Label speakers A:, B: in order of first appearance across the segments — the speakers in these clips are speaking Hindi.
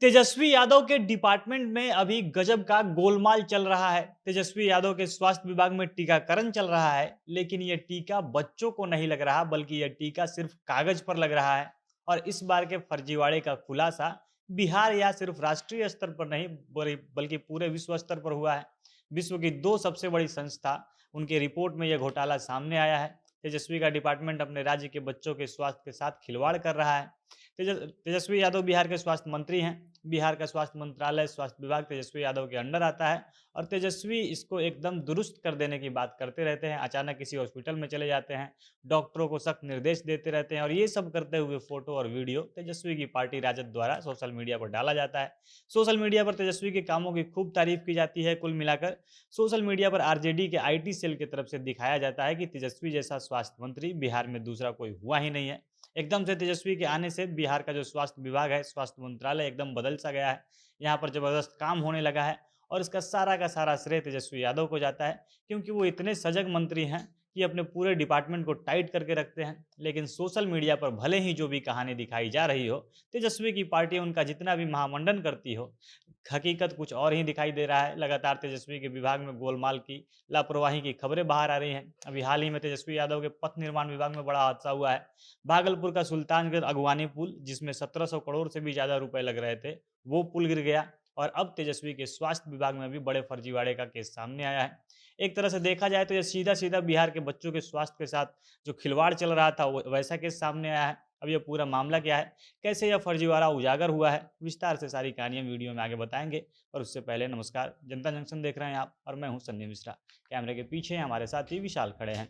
A: तेजस्वी यादव के डिपार्टमेंट में अभी गजब का गोलमाल चल रहा है। तेजस्वी यादव के स्वास्थ्य विभाग में टीकाकरण चल रहा है, लेकिन यह टीका बच्चों को नहीं लग रहा, बल्कि यह टीका सिर्फ कागज पर लग रहा है। और इस बार के फर्जीवाड़े का खुलासा बिहार या सिर्फ राष्ट्रीय स्तर पर नहीं, बल्कि पूरे विश्व स्तर पर हुआ है। विश्व की दो सबसे बड़ी संस्था, उनके रिपोर्ट में यह घोटाला सामने आया है। तेजस्वी का डिपार्टमेंट अपने राज्य के बच्चों के स्वास्थ्य के साथ खिलवाड़ कर रहा है। तेजस्वी यादव बिहार के स्वास्थ्य मंत्री हैं। बिहार का स्वास्थ्य मंत्रालय, स्वास्थ्य विभाग तेजस्वी यादव के अंडर आता है और तेजस्वी इसको एकदम दुरुस्त कर देने की बात करते रहते हैं। अचानक किसी हॉस्पिटल में चले जाते हैं, डॉक्टरों को सख्त निर्देश देते रहते हैं और ये सब करते हुए फोटो और वीडियो तेजस्वी की पार्टी राजद द्वारा सोशल मीडिया पर डाला जाता है। सोशल मीडिया पर तेजस्वी के कामों की खूब तारीफ की जाती है। कुल मिलाकर सोशल मीडिया पर आरजेडी के आईटी सेल की तरफ से दिखाया जाता है कि तेजस्वी जैसा स्वास्थ्य मंत्री बिहार में दूसरा कोई हुआ ही नहीं है। एकदम से तेजस्वी के आने से बिहार का जो स्वास्थ्य विभाग है, स्वास्थ्य मंत्रालय एकदम बदल सा गया है। यहाँ पर जबरदस्त काम होने लगा है और इसका सारा का सारा श्रेय तेजस्वी यादव को जाता है, क्योंकि वो इतने सजग मंत्री हैं कि अपने पूरे डिपार्टमेंट को टाइट करके रखते हैं। लेकिन सोशल मीडिया पर भले ही जो भी कहानी दिखाई जा रही हो, तेजस्वी की पार्टी उनका जितना भी महामंडन करती हो, हकीकत कुछ और ही दिखाई दे रहा है। लगातार तेजस्वी के विभाग में गोलमाल की, लापरवाही की खबरें बाहर आ रही हैं। अभी हाल ही में तेजस्वी यादव के पथ निर्माण विभाग में बड़ा हादसा हुआ है। भागलपुर का सुल्तानगंज अगवानी पुल, जिसमें 1700 करोड़ से भी ज्यादा रुपए लग रहे थे, वो पुल गिर गया। और अब तेजस्वी के स्वास्थ्य विभाग में भी बड़े फर्जीवाड़े का केस सामने आया है। एक तरह से देखा जाए तो ये सीधा सीधा बिहार के बच्चों के स्वास्थ्य के साथ जो खिलवाड़ चल रहा था, वैसा केस सामने आया है। अब ये पूरा मामला क्या है, कैसे यह फर्जीवाड़ा उजागर हुआ है, विस्तार से सारी कहानियां वीडियो में आगे बताएंगे। और उससे पहले नमस्कार, जनता जंक्शन देख रहे हैं आप और मैं हूं संजय मिश्रा। कैमरे के पीछे हमारे साथी विशाल खड़े हैं।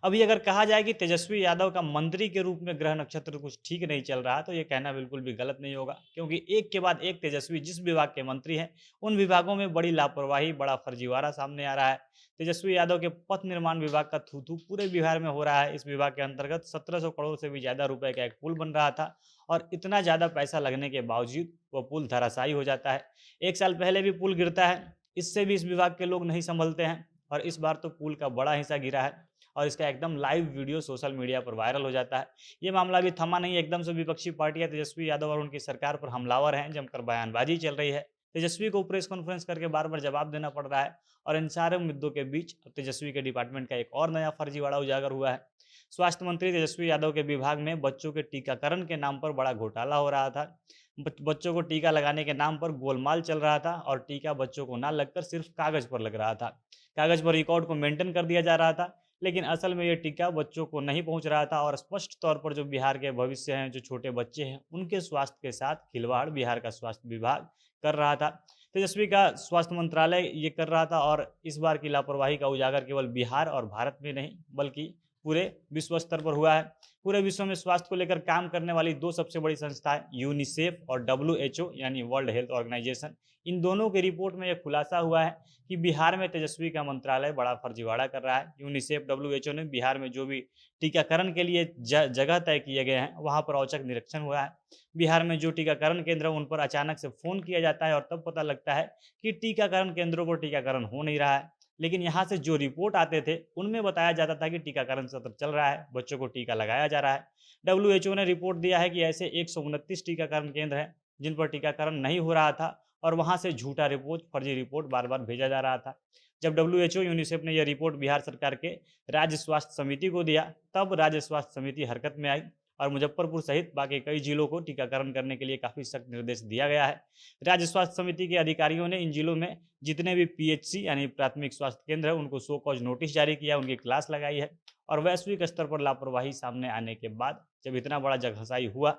A: अभी अगर कहा जाए कि तेजस्वी यादव का मंत्री के रूप में ग्रह नक्षत्र कुछ ठीक नहीं चल रहा, तो ये कहना बिल्कुल भी गलत नहीं होगा, क्योंकि एक के बाद एक तेजस्वी जिस विभाग के मंत्री हैं, उन विभागों में बड़ी लापरवाही, बड़ा फर्जीवाड़ा सामने आ रहा है। तेजस्वी यादव के पथ निर्माण विभाग का थू पूरे बिहार में हो रहा है। इस विभाग के अंतर्गत 1700 करोड़ से भी ज्यादा रुपए का एक पुल बन रहा था और इतना ज्यादा पैसा लगने के बावजूद वो पुल धराशायी हो जाता है। एक साल पहले भी पुल गिरता है, इससे भी इस विभाग के लोग नहीं संभलते हैं और इस बार तो पुल का बड़ा हिस्सा गिरा है और इसका एकदम लाइव वीडियो सोशल मीडिया पर वायरल हो जाता है। ये मामला भी थमा नहीं, एकदम से विपक्षी पार्टियां तेजस्वी यादव और उनकी सरकार पर हमलावर हैं, जमकर बयानबाजी चल रही है। तेजस्वी को प्रेस कॉन्फ्रेंस करके बार बार जवाब देना पड़ रहा है और इन सारे मुद्दों के बीच अब तेजस्वी के डिपार्टमेंट का एक और नया फर्जीवाड़ा उजागर हुआ है। स्वास्थ्य मंत्री तेजस्वी यादव के विभाग में बच्चों के टीकाकरण के नाम पर बड़ा घोटाला हो रहा था। बच्चों को टीका लगाने के नाम पर गोलमाल चल रहा था और टीका बच्चों को ना लगकर सिर्फ कागज पर लग रहा था। कागज पर रिकॉर्ड को मेंटेन कर दिया जा रहा था, लेकिन असल में ये टीका बच्चों को नहीं पहुंच रहा था और स्पष्ट तौर पर जो बिहार के भविष्य हैं, जो छोटे बच्चे हैं, उनके स्वास्थ्य के साथ खिलवाड़ बिहार का स्वास्थ्य विभाग कर रहा था। तेजस्वी का स्वास्थ्य मंत्रालय ये कर रहा था और इस बार की लापरवाही का उजागर केवल बिहार और भारत में नहीं, बल्कि पूरे विश्व स्तर पर हुआ है। पूरे विश्व में स्वास्थ्य को लेकर काम करने वाली दो सबसे बड़ी संस्थाएं, यूनिसेफ और WHO यानी वर्ल्ड हेल्थ ऑर्गेनाइजेशन, इन दोनों की रिपोर्ट में यह खुलासा हुआ है कि बिहार में तेजस्वी का मंत्रालय बड़ा फर्जीवाड़ा कर रहा है। यूनिसेफ, WHO ने बिहार में जो भी टीकाकरण के लिए जगह तय किए गए हैं, वहां पर औचक निरीक्षण हुआ है। बिहार में जो टीकाकरण केंद्र उन पर अचानक से फोन किया जाता है और तब पता लगता है कि टीकाकरण केंद्रों पर टीकाकरण हो नहीं रहा है। लेकिन यहाँ से जो रिपोर्ट आते थे, उनमें बताया जाता था कि टीकाकरण सत्र चल रहा है, बच्चों को टीका लगाया जा रहा है। WHO ने रिपोर्ट दिया है कि ऐसे 129 टीकाकरण केंद्र हैं जिन पर टीकाकरण नहीं हो रहा था और वहां से झूठा रिपोर्ट, फर्जी रिपोर्ट बार बार भेजा जा रहा था। जब WHO, यूनिसेफ ने यह रिपोर्ट बिहार सरकार के राज्य स्वास्थ्य समिति को दिया, तब राज्य स्वास्थ्य समिति हरकत में आई और मुजफ्फरपुर सहित बाकी कई जिलों को टीकाकरण करने के लिए काफी सख्त निर्देश दिया गया है। राज्य स्वास्थ्य समिति के अधिकारियों ने इन जिलों में जितने भी PHC यानी प्राथमिक स्वास्थ्य केंद्र है, उनको सो कॉज नोटिस जारी किया, उनकी क्लास लगाई है। और वैश्विक स्तर पर लापरवाही सामने आने के बाद जब इतना बड़ा जगहसाई हुआ,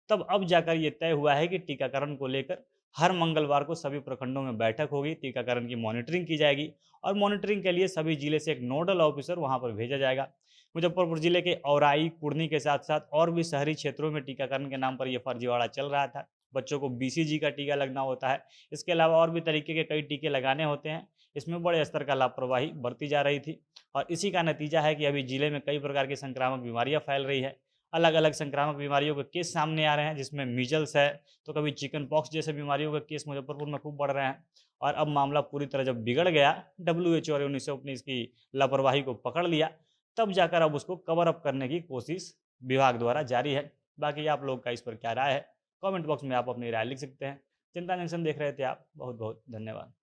A: तब अब जाकर ये तय हुआ है कि टीकाकरण को लेकर हर मंगलवार को सभी प्रखंडों में बैठक होगी, टीकाकरण की मॉनिटरिंग की जाएगी और मॉनिटरिंग के लिए सभी जिले से एक नोडल ऑफिसर वहां पर भेजा जाएगा। मुजफ्फरपुर जिले के औराई, कुर्नी के साथ साथ और भी शहरी क्षेत्रों में टीकाकरण के नाम पर यह फर्जीवाड़ा चल रहा था। बच्चों को BCG का टीका लगना होता है, इसके अलावा और भी तरीके के कई टीके लगाने होते हैं। इसमें बड़े स्तर का लापरवाही बरती जा रही थी और इसी का नतीजा है कि अभी जिले में कई प्रकार की संक्रामक बीमारियां फैल रही है। अलग अलग संक्रामक बीमारियों के केस सामने आ रहे हैं, जिसमें मीजल्स है, तो कभी चिकन पॉक्स जैसे बीमारियों के केस मुजफ्फरपुर में खूब बढ़ रहे हैं। और अब मामला पूरी तरह जब बिगड़ गया, WHO और यूनिसेफ ने इसकी लापरवाही को पकड़ लिया, तब जाकर अब उसको कवर अप करने की कोशिश विभाग द्वारा जारी है। बाकी आप लोग का इस पर क्या राय है, कमेंट बॉक्स में आप अपनी राय लिख सकते हैं। चिंता जंक्शन देख रहे थे आप। बहुत-बहुत धन्यवाद।